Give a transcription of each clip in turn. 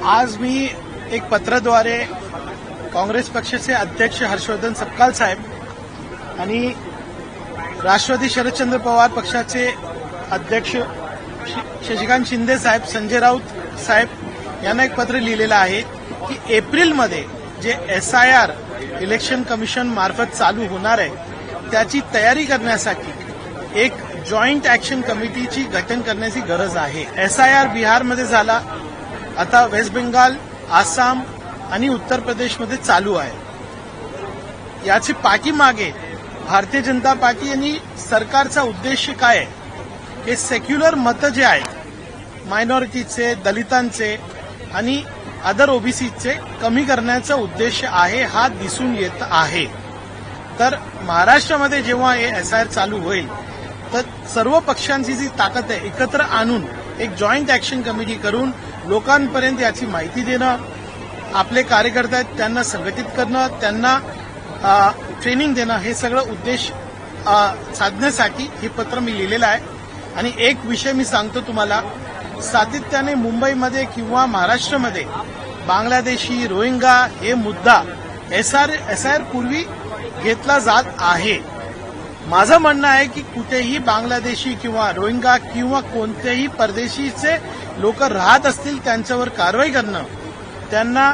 आज मी एक पत्राद्वारे काँग्रेस पक्षाचे अध्यक्ष हर्षवर्धन सपकाळ साहेब आणि राष्ट्रवादी शरदचंद्र पवार पक्षाचे अध्यक्ष शशिकांत शिंदे साहेब, संजय राऊत साहेब यांना एक पत्र लिहिलेलं आहे की एप्रिलमध्ये जे SIR इलेक्शन कमिशन मार्फत चालू होणार आहे त्याची तयारी करण्यासाठी एक जॉईंट ऍक्शन कमिटीची गठन करण्याची गरज आहे। SIR बिहारमध्ये झाला, आता वेस्ट बेंगाल, आसाम आणि उत्तर प्रदेशमध्ये चालू आहे। याची पाठीमागे भारतीय जनता पार्टी आणि सरकारचा उद्देश काय आहे? हे सेक्युलर मतं जे आहेत मायनॉरिटीचे, दलितांचे आणि अदर ओबीसीचे कमी करण्याचा उद्देश आहे, हा दिसून येत आहे। तर महाराष्ट्रामध्ये जेव्हा हे SIR चालू होईल तर सर्व पक्षांची जी ताकद आहे एकत्र आणून एक जॉईंट ऍक्शन कमिटी करून लोकांपर्यंत याची माहिती देणं, आपले कार्यकर्ते आहेत त्यांना संघटित करणं, त्यांना ट्रेनिंग देणं, हे सगळं उद्देश साधण्यासाठी हे पत्र मी लिहिलेलं आहे। आणि एक विषय मी सांगतो तुम्हाला, सातत्याने मुंबईमध्ये किंवा महाराष्ट्रामध्ये बांगलादेशी, रोहिंगा हे मुद्दा SIR पूर्वी घेतला जात आहे। माझं म्हणणं आहे की कुठेही बांगलादेशी किंवा रोहिंगा किंवा कोणत्याही परदेशीचे लोक राहत असतील त्यांच्यावर कारवाई करणं, त्यांना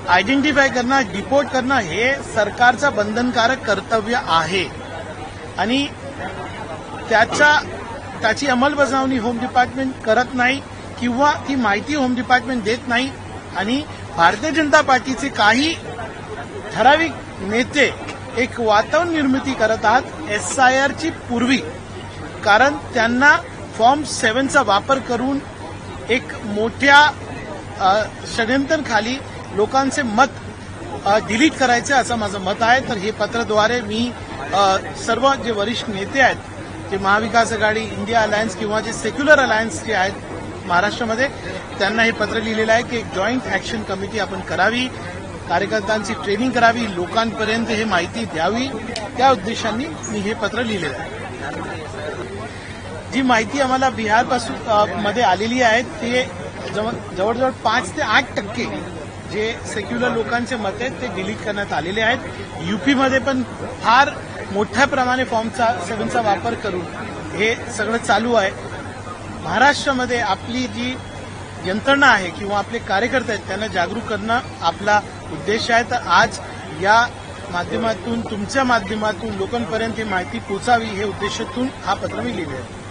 आयडेंटिफाय करणं, डिपोर्ट करणं हे सरकारचं बंधनकारक कर्तव्य आहे आणि त्याची अंमलबजावणी होम डिपार्टमेंट करत नाही किंवा ती माहिती होम डिपार्टमेंट देत नाही। आणि भारतीय जनता पार्टीचे काही ठराविक नेते एक वातावरण निर्मिती करत आहात SIR ची पूर्वी, कारण त्यांना फॉर्म 7 चा वापर करून एक मोठ्या षडयंत्राखाली लोकांचे मत डिलीट करायचे असं माझं मत आहे। तर हे पत्राद्वारे मी सर्व जे वरिष्ठ नेते आहेत, जे महाविकास आघाडी, इंडिया अलायन्स किंवा जे सेक्युलर अलायन्स जे आहेत महाराष्ट्रामध्ये, त्यांना हे पत्र लिहिलेलं आहे की एक जॉईंट ऍक्शन कमिटी आपण करावी, कार्यकर्त्यांची ट्रेनिंग करावी, लोकांपर्यंत हे माहिती द्यावी, त्या उद्देशाने मी हे पत्र लिहिलेलं आहे। जी माहिती आम्हाला बिहारपासून मध्ये आलेली आहे ते जवळजवळ 5 ते 8% जे सेक्युलर लोकांचे मत आहेत ते डिलीट करण्यात आलेले आहेत। यूपीमध्ये पण फार मोठ्या प्रमाणे फॉर्म 7 चा वापर करून हे सगळं चालू आहे। महाराष्ट्रामध्ये आपली जी यंत्रणा आहे किंवा आपले कार्यकर्ते आहेत त्यांना जागरूक करणं आपला उद्देश आहे। तर आज या माध्यमातून, तुमच्या माध्यमातून लोकांपर्यंत ही माहिती पोहोचावी हे उद्देशातून हा पत्र मी लिहिलं आहे।